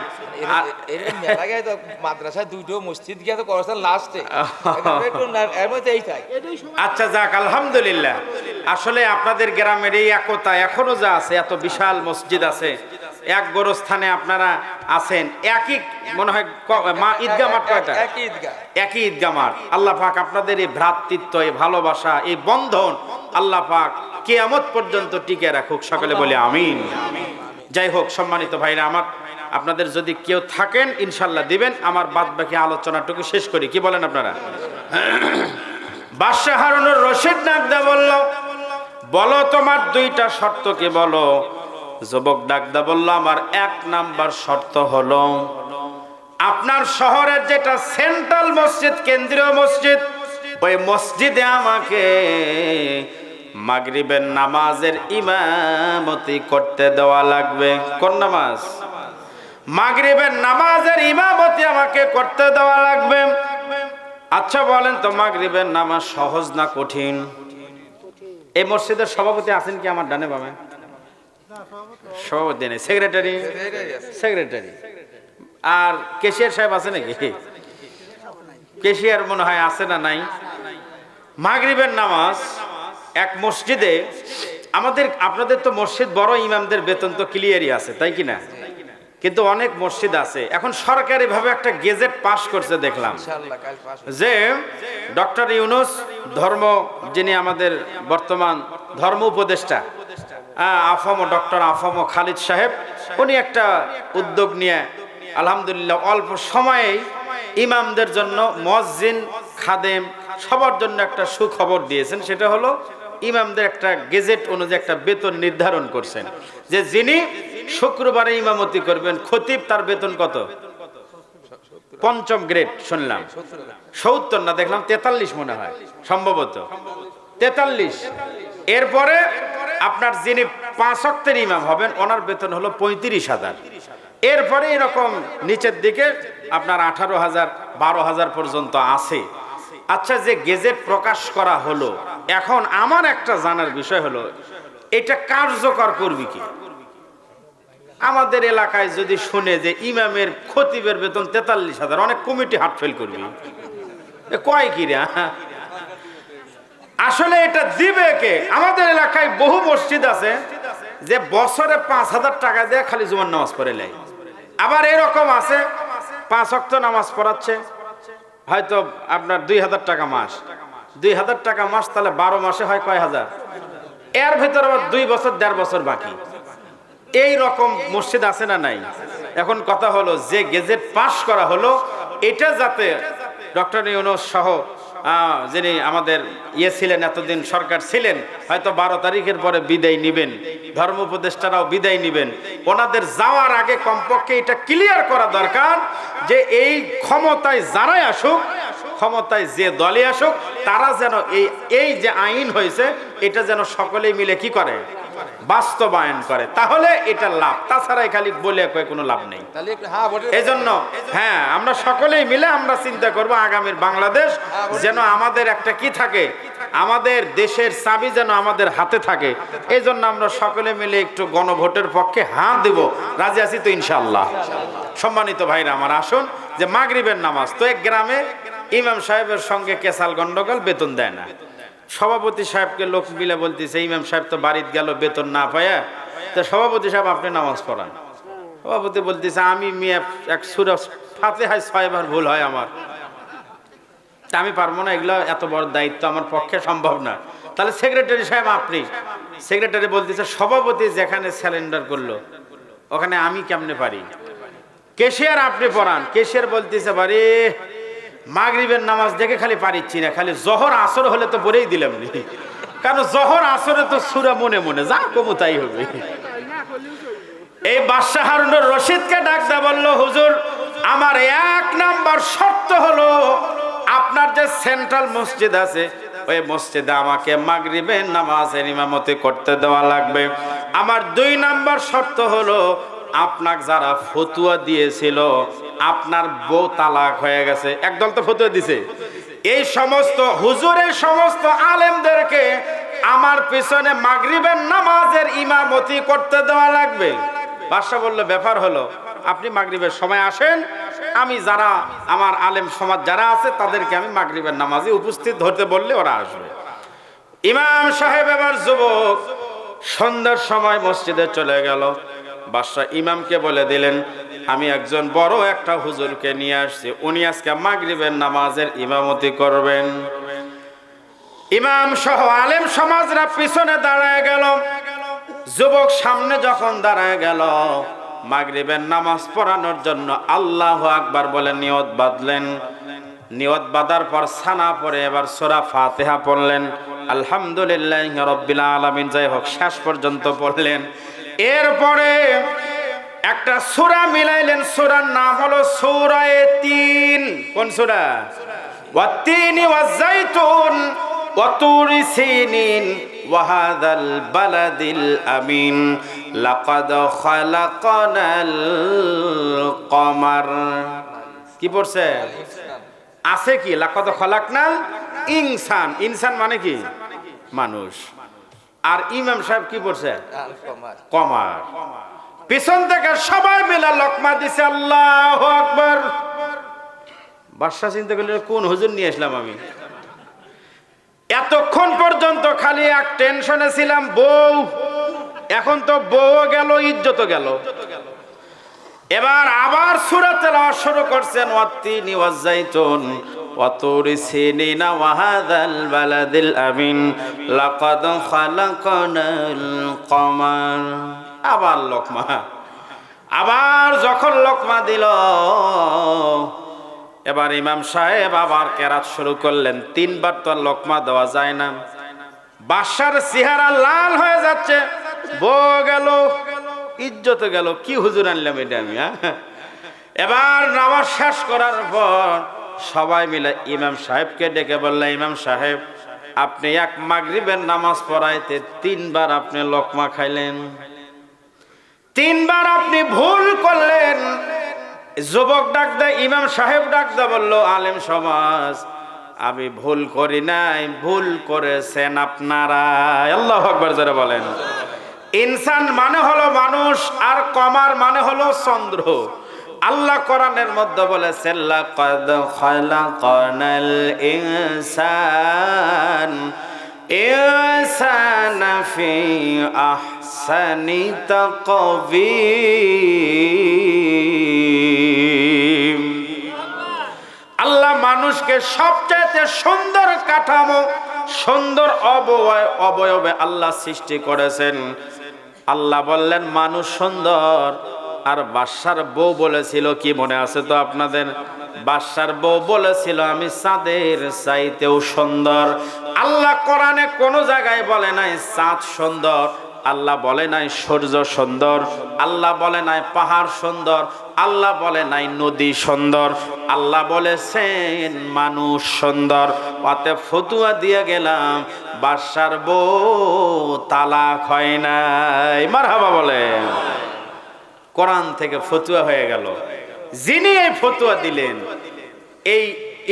আর এরকম মেলা গায়ে তো মাদ্রাসায় দুটো মসজিদ গিয়ে তো করছেন লাস্টে, এর মধ্যে এই থাকে। আচ্ছা যাক, আলহামদুলিল্লাহ। আসলে আপনাদের গ্রামের এই একতা এখনো যা আছে, এত বিশাল মসজিদ আছে, এক গোরস্থানে আপনারা আছেন, একই মনে হয় ঈদগাহ মাঠ কয়টা? একই ঈদগাহ, একই ঈদগাহ মাঠ। আল্লাহ পাক আপনাদের এই ভ্রাতৃত্ব, এই ভালোবাসা, এই বন্ধন আল্লাহ পাক কিয়ামত পর্যন্ত টিকে রাখুক, সকলে বলে আমিন। যাই হোক, সম্মানিত ভাইরা আমার, আপনাদের যদি কেউ থাকেন ইনশাল্লাহ দিবেন। আমার বাদ বাকি আলোচনাটুকু শেষ করি, কি বলেন আপনারা? বাদশাহ হারুনুর রশিদ ডাকদা বলল, বলো তোমার 2টা শর্ত কি বলো। যুবক ডাকদা বলল, আমার 1 নাম্বার শর্ত হলো আপনার শহরের যেটা সেন্ট্রাল মসজিদ, কেন্দ্রীয় মসজিদ, ওই মসজিদে আমাকে মাগরিবের নামাজের ইমামতি করতে দেওয়া লাগবে। কোন নামাজ? মাগরিবের নামাজের ইমামতি আমাকে করতে দেওয়া লাগবে। আচ্ছা বলেন তো, মাগরিবের নামাজ সহজ না কঠিন? এই মসজিদের সভাপতি আছেন কি আমার ডানে বামে? সভাপতি নেই, সেক্রেটারি আর ক্যাশিয়ার সাহেব আছে নাকি? ক্যাশিয়ার মনে হয় আছে না নাই? মাগরিবের নামাজ এক মসজিদে আমাদের, আপনাদের তো মসজিদ বড়, ইমামদের বেতন তো ক্লিয়ারই আছে, তাই কি না? কিন্তু অনেক মসজিদ আছে এখন সরকারি ভাবে একটা গেজেট পাস করছে দেখলাম, ইনশাআল্লাহ কাল পাস হবে। যে ডক্টর ইউনূস যিনি আমাদের বর্তমান ধর্ম উপদেষ্টা, ডক্টর আফম খালিদ সাহেব, উনি একটা উদ্যোগ নিয়ে আলহামদুলিল্লাহ অল্প সময়ে ইমামদের জন্য, মুয়াজ্জিন, খাদেম সবার জন্য একটা সুখবর দিয়েছেন। সেটা হলো ইমামদের একটা গেজেট অনুযায়ী একটা বেতন নির্ধারণ করছেন, যে যিনি শুক্রবারে ইমামতি করবেন খতিব, তার বেতন কত? 5ম গ্রেড শুনলাম, 70 না দেখলাম 43 মনে হয়, সম্ভবত 43। এরপরে আপনার যিনি 5 ওয়াক্তের ইমাম হবেন ওনার বেতন হলো 35,000। এরপরে এরকম নিচের দিকে আপনার 18,000, 12,000 পর্যন্ত আছে। আচ্ছা, যে গেজেট প্রকাশ করা হলো, এখন আমার একটা জানার বিষয় হলো এটা কার্যকর করবে কি? আমাদের এলাকায় যদি শুনে যে ইমামের খতিবের বেতন 43,000, অনেক কমিটি হার্ট ফেল করবে, কয় কি রে? আসলে এটা দিবে কে? আমাদের এলাকায় বহু মসজিদ আছে যে বছরে 5,000 টাকা দিয়ে খালি জুমার নামাজ পড়ে নেয়। আবার এরকম আছে 5 ওয়াক্ত নামাজ পড়াচ্ছে, হয়তো আপনার 2,000 টাকা মাস, 2,000 টাকা মাস, তাহলে 12 মাসে হয় কয় হাজার? এর ভিতরে আবার 2 বছর 1.5 বছর বাকি। এই রকম মসজিদ আছে না নাই? এখন কথা হলো, যে গেজেট পাস করা হলো, এটা যাতে ডক্টর ইউনূস সহ যিনি আমাদের ছিলেন, এতদিন সরকার ছিলেন, হয়তো 12 তারিখের পরে বিদায় নিবেন, ধর্ম উপদেষ্টারাও বিদায় নিবেন, ওনাদের যাওয়ার আগে কমপক্ষে এটা ক্লিয়ার করা দরকার যে এই ক্ষমতায় যারাই আসুক, ক্ষমতায় যে দলে আসুক, তারা যেন এই যে আইন হয়েছে এটা যেন সকলেই মিলে কি করে? বাস্তবায়ন করে। তাহলে এটা লাভ, তাছাড়া খালি বলে কোনো লাভ নেই। এজন্য হ্যাঁ, আমরা সকলেই মিলে আমরা চিন্তা করব আগামীর বাংলাদেশ যেন আমাদের একটা কি থাকে, আমাদের দেশের চাবি যেন আমাদের হাতে থাকে। এই জন্য আমরা সকলে মিলে একটু গণভোটের পক্ষে হাত দেব। রাজি আছি তো ইনশাআল্লাহ? সম্মানিত ভাইরা আমার, আসুন যে মাগরিবের নামাজ তো এক গ্রামে ইমাম সাহেবের সঙ্গে কেসাল গন্ডগোল, বেতন দেয় না। সভাপতি সাহেবকে লোক মিলে বলতেছে, ইমাম সাহেব তো বাড়িতে গেল বেতন না পায়া, তো সভাপতি সাহেব আপনি নামাজ পড়ান। সভাপতি বলতেছে, আমি মিয়া এক সূরা ফাতিহায় 6 বার ভুল হয় আমার, তা আমি পারবো না, এগুলো এত বড় দায়িত্ব আমার পক্ষে সম্ভব না। তাহলে সেক্রেটারি সাহেব আপনি, সেক্রেটারি বলতেছে সভাপতি যেখানে স্যালেন্ডার করলো ওখানে আমি কেমনে পারি। কেশিয়ার আপনি পড়ান, কেশিয়ার বলতেছে বারে মাগরিবের নামাজ দেখে খালি পারিচ্ছি না, খালি জহর আসর হলে তো পড়েই দিলাম নি, কারণ জহর আসরে তো সূরা মনে মনে যা কমু তাই হবে। এই বাদশাহ হারুনুর রশিদকে ডাকতে বলল, হুজুর আমার 1 নাম্বার শর্ত হলো আপনার যে সেন্ট্রাল মসজিদ আছে ওই মসজিদে আমাকে মাগরিবের নামাজের ইমামতি করতে দেওয়া লাগবে। আমার 2 নাম্বার শর্ত হলো আপনাকে যারা ফতুয়া দিয়েছিল আপনার বউ তালাক হয়ে গেছে, একদল তো ফতুয়া দিছে, এই সমস্ত হুজুরের সমস্ত আলেমদেরকে আমার পিছনে মাগরিবের নামাজের ইমামতি করতে দেওয়া লাগবে। বাদশা বলল ব্যাপার হলো আপনি মাগরিবের সময় আসেন, আমি যারা আমার আলেম সমাজ যারা আছে তাদেরকে আমি মাগরিবের নামাজে উপস্থিত ধরতে বললে ওরা আসবে। ইমাম সাহেব এবার যুবক সন্ধ্যার সময় মসজিদে চলে গেল। বাদশাহ ইমামকে বলে দিলেন আমি একজন বড় একটা হুজুরকে নিয়ে আসছি, উনি আজকে মাগরিবের নামাজের ইমামতি করবেন। ইমাম সহ আলেম সমাজরা পিছনে দাঁড়ায় গেল। যুবক সামনে যখন দাঁড়ায় গেল মাগরিবের নামাজ পড়ানোর জন্য আল্লাহু আকবার বলে নিয়ত বাঁধলেন। নিয়ত বাঁধার পর সানা পড়ে এবার সূরা ফাতিহা পড়লেন, আলহামদুলিল্লাহি রাব্বিল আলামিন যাই হোক শেষ পর্যন্ত পড়লেন। এরপরে একটা সূরা মিলাইলেন, সূরার নাম হলো সূরা ৩। কোন সূরা? ওয়াত-তিনি ওয়াজ-যাইতুন ওয়া তুরি সিনিন ওয়া হাযাল বালাদিল আমিন লাকাদ খালাকনাল কমার। কি পড়ছে? আছে কি? লাকাদ খালাকনাল ইনসান। ইনসান মানে কি? মানুষ। আর ইমাম সাহেব কি পড়ছে? কমার। পিছন থেকে সবাই মিলে লোকমা দিছে, আল্লাহু আকবার। বাদশা চিন্তা করলেন কোন হুজুর নিয়ে আসলাম আমি, এতক্ষণ পর্যন্ত খালি এক টেনশনে ছিলাম বউ, এখন তো বউ গেল, ইজ্জত গেল। এবার আবার সূরা তেলাওয়াত শুরু করছেন, ওয়াত-তিনি ওয়াজ-যাইতুন ওয়া তুরি সিনিনা ওয়া হাযাল বালাদিল আমিন লাকাদ খালাকনাল কমার। আবার লোকমা, আবার যখন লোকমা দিল এবার ইমাম সাহেব আবার কেরাত শুরু করলেন। 3 বার তো লোকমা দেওয়া যায় না। বাদশার চেহারা লাল হয়ে যাচ্ছে, বউ গেল, ইজ্জত গেল, কি হুজুর আনলাম এটা আমি। এবার নামাজ শেষ করার পর সবাই মিলে ইমাম সাহেবকে ডেকে বললেন, ইমাম সাহেব আপনি এক মাগরিবের নামাজ পড়াইতে 3 বার আপনি লোকমা খাইলেন, 3 বার আপনি ভুল করলেন। যুবক ডাক দেয়, ইমাম সাহেব ডাক দেয়, বলল আলেম সমাজ আমি ভুল করি নাই, ভুল করেছেন আপনারা। আল্লাহু আকবার যারা বলেন। ইনসান মানে হলো মানুষ আর কমার মানে হলো চন্দ্র। আল্লাহ কোরআনের মধ্যে বলেছেন লাকাদ খালাকনাল ইনসানা ফি আহসানি তাকবীর। আল্লাহ মানুষকে সবচেয়ে সুন্দর কাঠামো, সুন্দর অবয়বে আল্লাহ সৃষ্টি করেছেন। আল্লাহ বললেন মানুষ সুন্দর। আর বাদশার বউ বলেছিল, কি মনে আছে তো আপনাদের? বাদশার বউ বলেছিল আমি চাঁদের চাইতেও সুন্দর। আল্লাহ কোরআনে কোনো জায়গায় বলে নাই চাঁদ সুন্দর, আল্লাহ বলে নাই সূর্য সুন্দর, আল্লাহ বলে নাই পাহাড় সুন্দর, আল্লাহ বলে নাই নদী সুন্দর, আল্লাহ বলেছেন মানুষ সুন্দর। পাতে ফতুয়া দিয়ে গেলাম বাদশার বউ তালাক হয় নাই। মারহাবা বলেন। কোরআন থেকে ফতুয়া হয়ে গেল। যিনি এই ফতুয়া দিলেন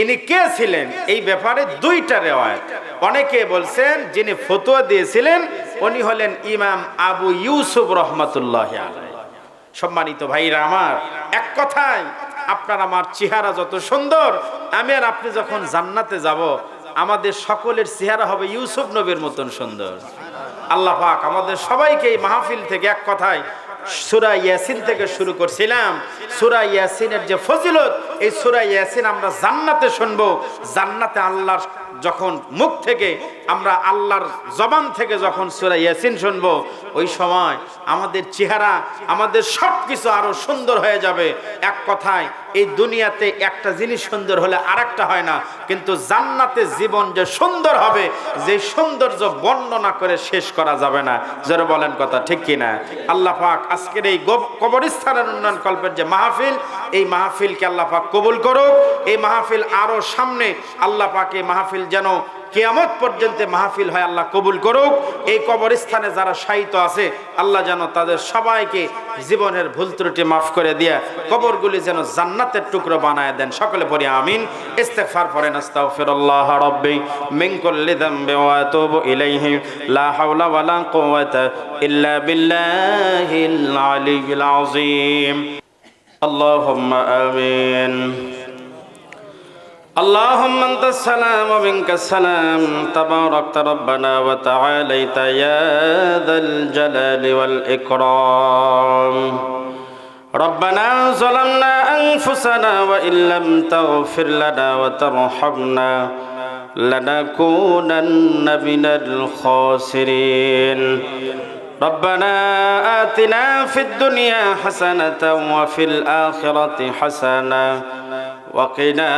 ইনি কে ছিলেন? এই ব্যাপারে 2টা রিওয়ায়াত। অনেকে বলছেন যিনি ফতুয়া দিয়েছিলেন উনি হলেন ইমাম আবু ইউসুফ রাহমাতুল্লাহি আলাইহি। সম্মানিত ভাইরা আমার, এক কথায় আপনার আমার চেহারা যত সুন্দর, আমি আর আপনি যখন জান্নাতে যাব আমাদের সকলের চেহারা হবে ইউসুফ নবীর মতন সুন্দর। আল্লাহ পাক আমাদের সবাইকে এই মাহফিল থেকে এক কথায় সূরা ইয়াসিন থেকে শুরু করছিলাম। সূরা ইয়াসিনের যে ফজিলত এই সূরা ইয়াসিন আমরা জান্নাতে শুনবো। জান্নাতে আল্লাহর যখন মুখ থেকে আমরা আল্লাহর জবান থেকে যখন সূরা ইয়াসিন শুনবো, ওই সময় আমাদের চেহারা, আমাদের সব কিছু আরো সুন্দর হয়ে যাবে। এক কথায় এই দুনিয়াতে একটা জিনিস সুন্দর হলে আরেকটা হয় না, কিন্তু জান্নাতে জীবন যে সুন্দর হবে, যে সৌন্দর্য বর্ণনা করে শেষ করা যাবে না। যারা বলেন কথা ঠিক কিনা? আল্লাহ পাক আজকের এই কবরস্থানের উন্নয়ন কল্পের যে মাহফিল, এই মাহফিলকে আল্লাহ পাক কবুল করুক। এই মাহফিল আরো সামনে আল্লাহ পাক এই মাহফিল যেন কিয়ামত পর্যন্ত মাহফিল হয় আল্লাহ কবুল করুক। এই কবরস্থানে যারা শায়িত আছে আল্লাহ যেন তাদের সবাইকে জীবনের ভুল ত্রুটি মাফ করে দিয়ে কবরগুলি যেন জান্নাতের টুকরো বানায় দেন। সকলে পড়ি আমিন। ইস্তিগফার পড়েন, আস্তাগফিরুল্লাহ রাব্বি মিন কুল্লি যামবি ওয়া আতুবু ইলাইহি লা হাওলা ওয়ালা কুওয়াতা ইল্লা বিল্লাহিল আলিয়্যিল আযীম। আল্লাহুম্মা আমিন। اللهم انت السلام ومنك السلام تباركت ربنا وتعاليت يا ذا الجلال والإكرام. ربنا ظلمنا أنفسنا وإن لم تغفر لنا وترحمنا لنكونن من الخاسرين. ربنا آتنا في الدنيا حسنة وفي الآخرة حسنة وقنا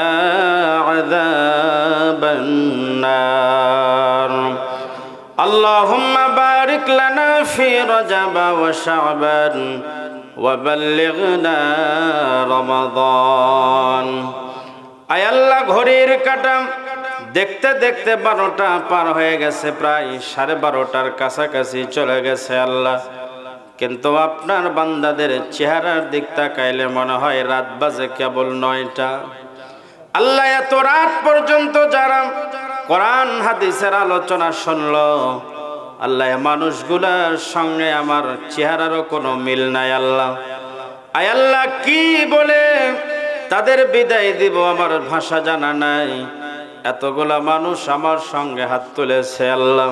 عذاب النار. اللهم بارك لنا في رجب وشعبان وبلغنا رمضان. আয় আল্লাহ, ঘড়ির কাঁটা দেখতে দেখতে 12টা পার হয়ে গেছে, প্রায় 12:30টার কাছাকাছি চলে গেছে আল্লাহ। কিন্তু আপনার বান্দাদের চেহারার দিক তাকাইলে মনে হয় রাত বাজে কেবল 9টা। আল্লাহ, এত রাত পর্যন্ত যারা কোরআন হাদিসের আলোচনা শুনলো, আল্লাহ মানুষগুলার সঙ্গে আমার চেহারারও কোনো মিল নাই আল্লাহ। আয় আল্লাহ, কি বলে তাদের বিদায় দিব আমার ভাষা জানা নাই। এতগুলা মানুষ আমার সঙ্গে হাত তুলেছে আল্লাহ।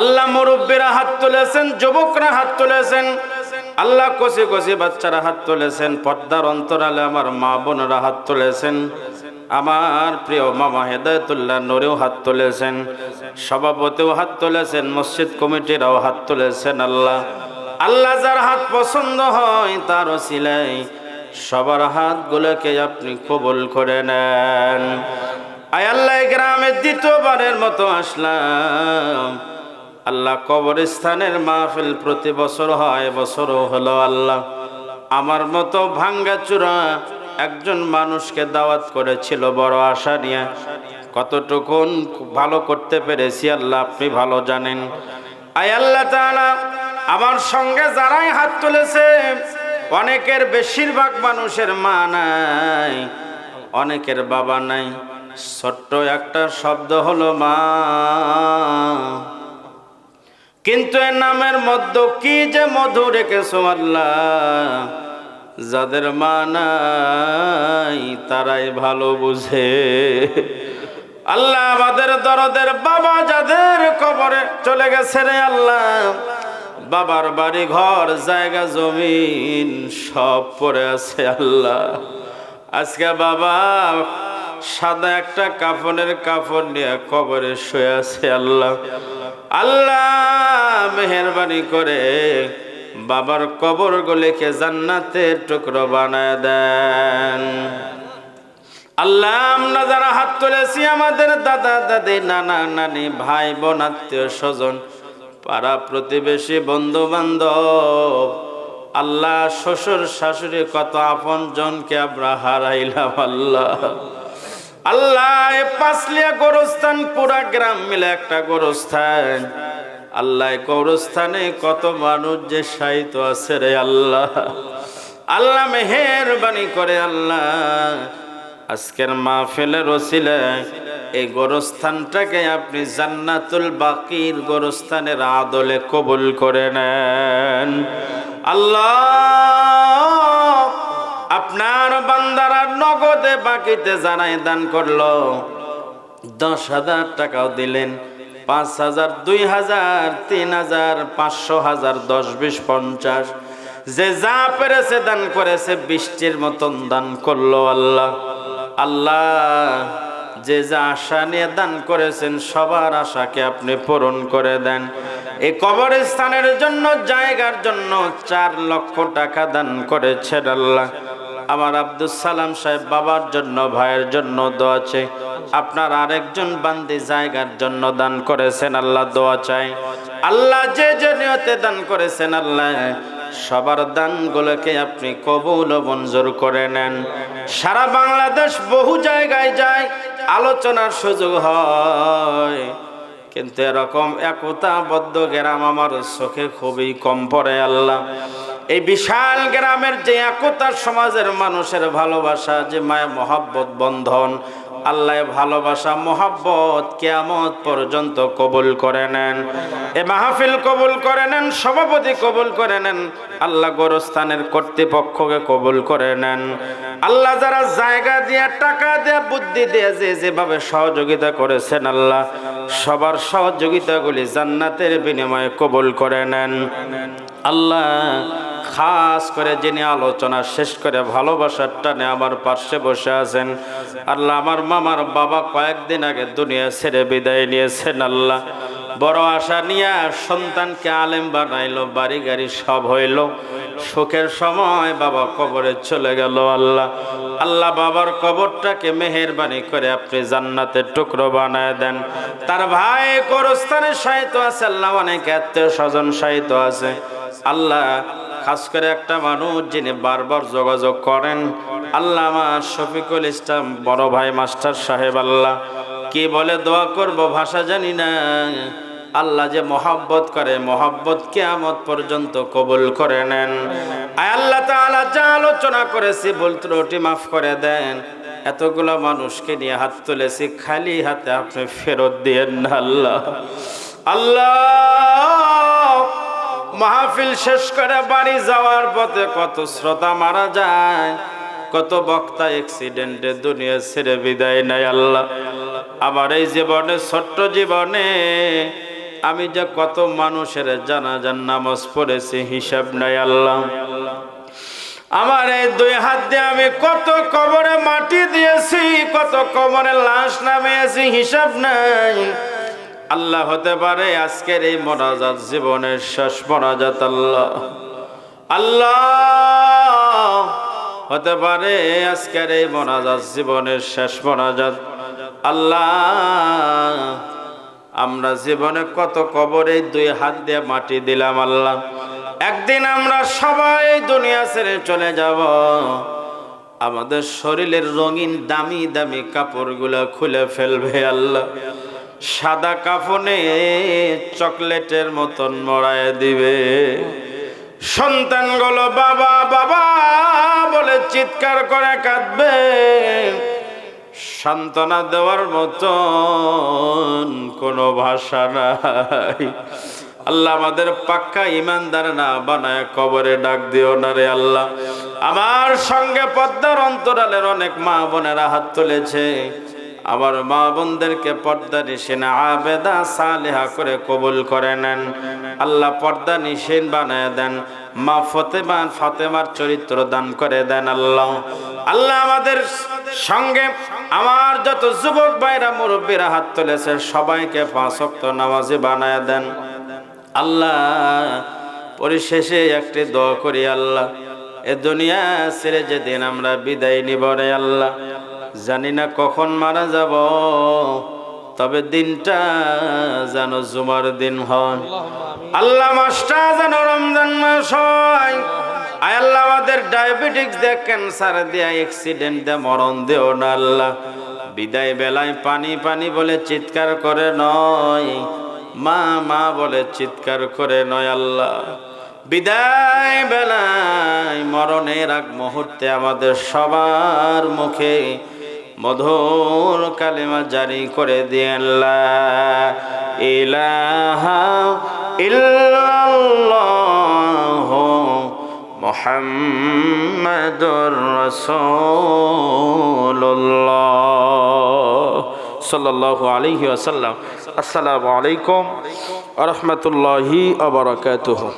আল্লাহ, মুরব্বীরা হাত তুলেছেন, যুবকরা হাত তুলেছেন আল্লাহ, কচি কচি বাচ্চারা হাত তুলেছেন, পর্দার অন্তরালে আমার মা বোনেরা হাত তুলেছেন, আমার প্রিয় মামা হেদায়েতুল্লাহ নূরেও হাত তুলেছেন, সভাপতিও হাত তুলেছেন, মসজিদ কমিটিরাও হাত তুলেছেন আল্লাহ। আল্লাহ, যার হাত পছন্দ হয় তার ওসিলায় সবার হাতগুলোকে আপনি কবুল করে নেন। আয় আল্লাহ, গ্রামে দ্বিতীয়বারের মতো আসলাম আল্লাহ। কবরস্থানের মাহফিল প্রতি বছর হয়, বছরও হলো আল্লাহ। আমার মতো ভাঙ্গাচুরা একজন মানুষকে দাওয়াত করেছিল বড় আশা নিয়ে। কতটুকুন ভালো করতে পেরেছি আল্লাহ আপনি ভালো জানেন। আয় আল্লাহ তাআলা, আমার সঙ্গে যারাই হাত তুলেছে অনেকের, বেশিরভাগ মানুষের মা নাই, অনেকের বাবা নাই। ছোট্ট একটা শব্দ হলো মা, কিন্তু এর নামের মধ্যে কি যে মধু রেখেছো আল্লাহ। যাদের মা নাই তারাই ভালো বুঝে আল্লাহ। আমাদের দরদের বাবা যাদের কবরে চলে গেছে রে আল্লাহ, বাবার বাড়ি ঘর জায়গা জমিন সব পড়ে আছে আল্লাহ। আজকে বাবা সাদা একটা কাফনের কাপড় নিয়ে কবরে শুয়ে আছে আল্লাহ। আল্লাহ, মেহেরবানি করে বাবার কবর গুলিকে জান্নাতের টুকরো বানায় দেন আল্লাহ। আমরা যারা হাত তুলেছি আমাদের দাদা দাদি, নানা নানি, ভাই বোন, আত্মীয় স্বজন, পাড়া প্রতিবেশী, বন্ধু বান্ধব, আল্লাহ শ্বশুর শাশুড়ি, কত আপন জনকে আমরা হারাইলাম আল্লাহ। আল্লাহ, এ পাঁচলিয়া গোরস্থান পুরা গ্রাম মিলে একটা গোরস্থান আল্লাহ। গোরস্থানে কত মানুষ যে শায়িত আছে রে আল্লাহ। আল্লাহ, মেহেরবানি করে আল্লাহ আজকের মাহফিলের ওসিলায় এই গোরস্থানটাকে আপনি জান্নাতুল বাকির গোরস্থানের আদলে কবুল করে নেন আল্লাহ। আপনার বান্দারা নগদে বাকিতে জানাই দান করলো, 10,000 টাকাও দিলেন, 5,000, 2,000, 3,000, 500, 1000, 10, 20, 50, যে যা পেরেছে দান করেছে, বৃষ্টির মতন দান করলো আল্লাহ। আল্লাহ যে যা আশা নিয়ে দান করেছেন সবার আশাকে আপনি পূরণ করে দেন। এই কবরস্থানের জন্য, জায়গার জন্য 4 লক্ষ টাকা দান করেছেন আল্লাহ। আমার আব্দুল সালাম সাহেব বাবার জন্য, ভাইয়ের জন্য দোয়া চাই। আপনার আরেকজন বান্দি জায়গার জন্য দান করেছেন আল্লাহ, দোয়া চাই। আল্লাহ যে যে নিয়তে দান করেছেন আল্লাহ সবার দানগুলোকে আপনি কবুল ও মঞ্জুর করে নেন। সারা বাংলাদেশ বহু জায়গায় যায়, আলোচনার সুযোগ হয়, কিন্তু এরকম একতাবদ্ধ গ্রাম আমার চোখে খুবই কম পড়ে আল্লাহ। এই বিশাল গ্রামের যে একতা, সমাজের মানুষের ভালোবাসা, যে মায়া মহাব্বত বন্ধন, আল্লাহ ভালোবাসা মহাব্বত কিয়ামত পর্যন্ত কবুল করে নেন। এ মাহফিল কবুল করে নেন, সভাপতি কবুল করে নেন আল্লাহ, গোরস্থানের কর্তৃপক্ষকে কবুল করে নেন আল্লাহ। যারা জায়গা দিয়ে, টাকা দিয়ে, বুদ্ধি দিয়ে যে যেভাবে সহযোগিতা করেছেন আল্লাহ, সবার সহযোগিতাগুলি জান্নাতের বিনিময়ে কবুল করে নেন আল্লাহ। খাস করে যিনি আলোচনা শেষ করে ভালোবাসার টানে আমার পাশে বসে আছেন আল্লাহ, আমার মামার বাবা কয়েকদিন আগে দুনিয়া ছেড়ে বিদায় নিয়েছেন আল্লাহ। বড় আশা নিয়ে সন্তানকে আলেম বানাইলো, বাড়ি গাড়ি সব হইল, সুখের সময় বাবা কবরে চলে গেল আল্লাহ। আল্লাহ বাবার কবরটাকে মেহেরবানি করে আপনি জান্নাতের টুকরো বানায় দেন। তার ভাই গোরস্থানে শায়িত আছে আল্লাহ, অনেক আত্মীয় স্বজন শায়িত আছে আল্লাহ। খাস করে একটা মানুষ যিনি বারবার যোগাযোগ করেন আল্লাহ, আমার শফিকুল ইসলাম বড় ভাই মাস্টার সাহেব আল্লাহ, কি বলে দোয়া করব ভাষা জানি না আল্লাহ। যে মহব্বত করে, মহব্বত কিয়ামত পর্যন্ত কবুল করে নেন। আয় আল্লাহ তাআলা, যা আলোচনা করেছি ভুল ত্রুটি মাফ করে দেন। এতগুলো মানুষকে নিয়ে হাত তুলেছি, খালি হাতে আপনি ফেরত দিয়েন না আল্লাহ। আল্লাহ মাহফিল শেষ করে বাড়ি যাওয়ার পথে কত শ্রোতা মারা যায়, কত বক্তা অ্যাক্সিডেন্টে দুনিয়া ছেড়ে বিদায় নেয় আল্লাহ। আমার এই জীবনে, ছোট্ট জীবনে আমি যে কত মানুষের জানাজার নামাজ পড়েছি হিসাব নাই আল্লাহ। আমার এই 2 হাত দিয়ে আমি কত কবরে মাটি দিয়েছি, কত কবরে লাশ নামিয়েছি, হিসাব নাই আল্লাহ। হতে পারে আজকের এই মোনাজাত জীবনের শেষ মোনাজাত আল্লাহ। আল্লাহ হতে পারে আজকের এই মোনাজাত জীবনের শেষ মোনাজাত আল্লাহ। আমরা জীবনে কত কবরে 2 হাত দিয়ে মাটি দিলাম আল্লাহ। একদিন আমরা সবাই দুনিয়া ছেড়ে চলে যাব। আমাদের শরীরের রঙিন দামি দামি কাপড়গুলো খুলে ফেলবে আল্লাহ, সাদা কাফনে চকলেটের মতন মরায় দিবে। সন্তানগুলো বাবা বাবা বলে চিৎকার করে কাঁদবে, সান্ত্বনা দেওয়ার মতন কোনো ভাষা নাই আল্লাহ। আমাদের পাক্কা ইমানদার না বানায় কবরে ডাক দিও না রে আল্লাহ। আমার সঙ্গে পর্দার অন্তরালের অনেক মা বোনেরা হাত তুলেছে, আমার মা বোনদেরকে পর্দা নিশিন আবেদা সালেহা করে কবুল করে নেন আল্লাহ। পর্দা নিশিন বানায় দেন, মা ফাতেমার চরিত্র দান করে দেন আল্লাহ। আল্লাহ আমাদের সঙ্গে আমার যত যুবক ভাইরা মুরব্বীরা হাত তুলেছে সবাইকে 5 ওয়াক্ত নামাজি বানায় দেন আল্লাহ। পরিশেষে একটি দোয়া করি আল্লাহ, এ দুনিয়া ছেড়ে যেদিন আমরা বিদায় নিব রে আল্লাহ, জানি না কখন মারা যাব, তবে দিনটা যেন জুমার দিন হয় আল্লাহ। মাসটা যেন রমজান মাস হয়। আয় আল্লাহ আমাদের ডায়াবেটিস দিয়ে, ক্যান্সার দিয়ে, অ্যাক্সিডেন্ট দিয়ে মরণ দিও না আল্লাহ। বিদায় বেলায় পানি পানি বলে চিৎকার করে নয়, মা মা বলে চিৎকার করে নয় আল্লাহ। বিদায় বেলায় মরণের আগ মুহূর্তে আমাদের সবার মুখে মধুর কালিমা জারি করে দিয়েন, লা ইলাহা ইল্লাল্লাহু মুহাম্মাদুর রাসূলুল্লাহ সাল্লাল্লাহু আলাইহি ওয়াসাল্লাম। আসসালামু আলাইকুম ওয়া রাহমাতুল্লাহি ওয়া বারাকাতুহু।